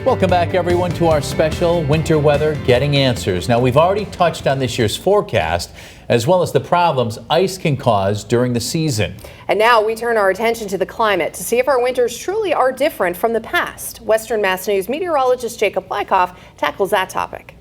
Welcome back, everyone, to our special winter weather Getting Answers. Now, we've already touched on this year's forecast, as well as the problems ice can cause during the season. And now we turn our attention to the climate to see if our winters truly are different from the past. Western Mass News meteorologist Jacob Wyckoff tackles that topic.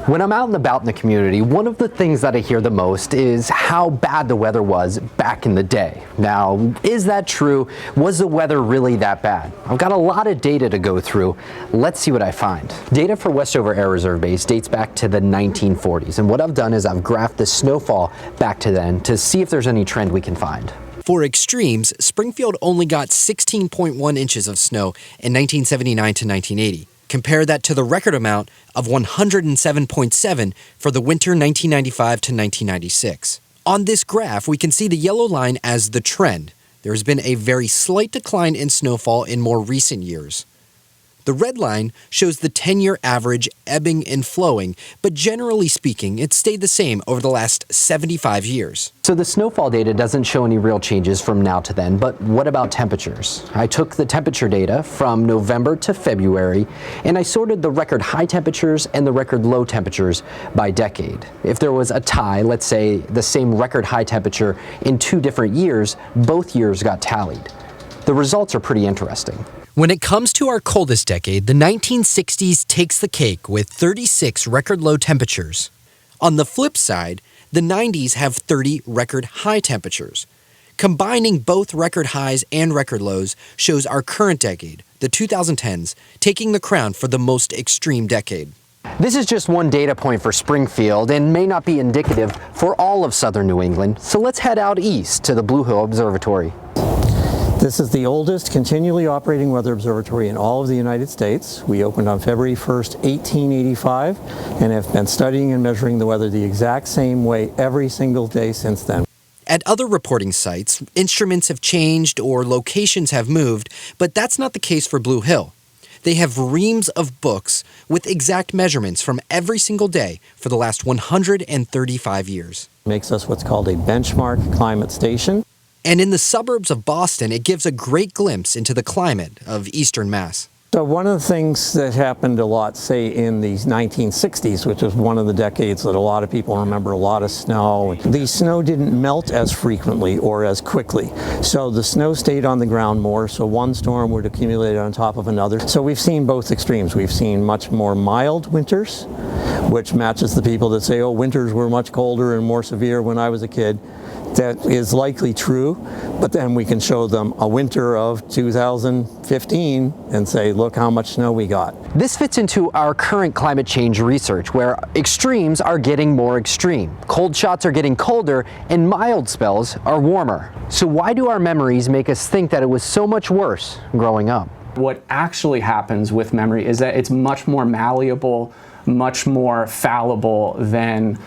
When I'm out and about in the community, one of the things that I hear the most is how bad the weather was back in the day. Now, is that true? Was the weather really that bad? I've got a lot of data to go through. Let's see what I find. Data for Westover Air Reserve Base dates back to the 1940s, and what I've done is I've graphed the snowfall back to then to see if there's any trend we can find. For extremes, Springfield only got 16.1 inches of snow in 1979 to 1980. Compare that to the record amount of 107.7 for the winter 1995 to 1996. On this graph, we can see the yellow line as the trend. There has been a very slight decline in snowfall in more recent years. The red line shows the 10-year average ebbing and flowing, but generally speaking, it's stayed the same over the last 75 years. So the snowfall data doesn't show any real changes from now to then, but what about temperatures? I took the temperature data from November to February, and I sorted the record high temperatures and the record low temperatures by decade. If there was a tie, let's say the same record high temperature in 2 different years, both years got tallied. The results are pretty interesting. When it comes to our coldest decade, the 1960s takes the cake with 36 record low temperatures. On the flip side, the 90s have 30 record high temperatures. Combining both record highs and record lows shows our current decade, the 2010s, taking the crown for the most extreme decade. This is just one data point for Springfield and may not be indicative for all of southern New England, so let's head out east to the Blue Hill Observatory. This is the oldest continually operating weather observatory in all of the United States. We opened on February 1st, 1885, and have been studying and measuring the weather the exact same way every single day since then. At other reporting sites, instruments have changed or locations have moved, but that's not the case for Blue Hill. They have reams of books with exact measurements from every single day for the last 135 years. Makes us what's called a benchmark climate station. And in the suburbs of Boston, it gives a great glimpse into the climate of eastern Mass. So one of the things that happened a lot, say in the 1960s, which was one of the decades that a lot of people remember a lot of snow, the snow didn't melt as frequently or as quickly. So the snow stayed on the ground more, so one storm would accumulate on top of another. So we've seen both extremes. We've seen much more mild winters, which matches the people that say, oh, winters were much colder and more severe when I was a kid. That is likely true, but then we can show them a winter of 2015 and say, look how much snow we got. This fits into our current climate change research, where extremes are getting more extreme. Cold shots are getting colder, and mild spells are warmer. So why do our memories make us think that it was so much worse growing up? What actually happens with memory is that it's much more malleable, much more fallible than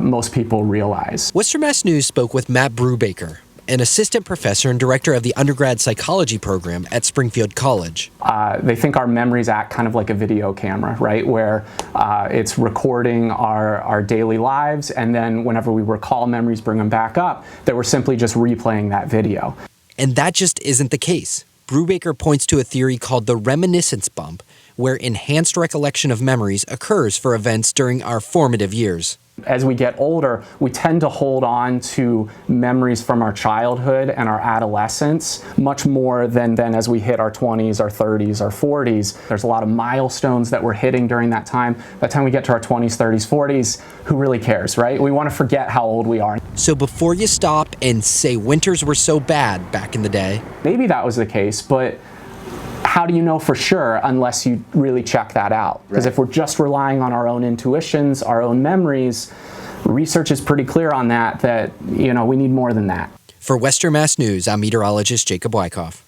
most people realize. Western Mass News spoke with Matt Brubaker, an assistant professor and director of the undergrad psychology program at Springfield College. They think our memories act kind of like a video camera, right? Where it's recording our daily lives, and then whenever we recall memories, bring them back up, that we're simply just replaying that video. And that just isn't the case. Brubaker points to a theory called the reminiscence bump, where enhanced recollection of memories occurs for events during our formative years. As we get older, we tend to hold on to memories from our childhood and our adolescence much more than as we hit our 20s, our 30s, our 40s. There's a lot of milestones that we're hitting during that time. By the time we get to our 20s, 30s, 40s, who really cares, right? We want to forget how old we are. So before you stop and say winters were so bad back in the day, maybe that was the case, but how do you know for sure unless you really check that out? Because if we're just relying on our own intuitions, our own memories, research is pretty clear on that, we need more than that. For Western Mass News, I'm meteorologist Jacob Wyckoff.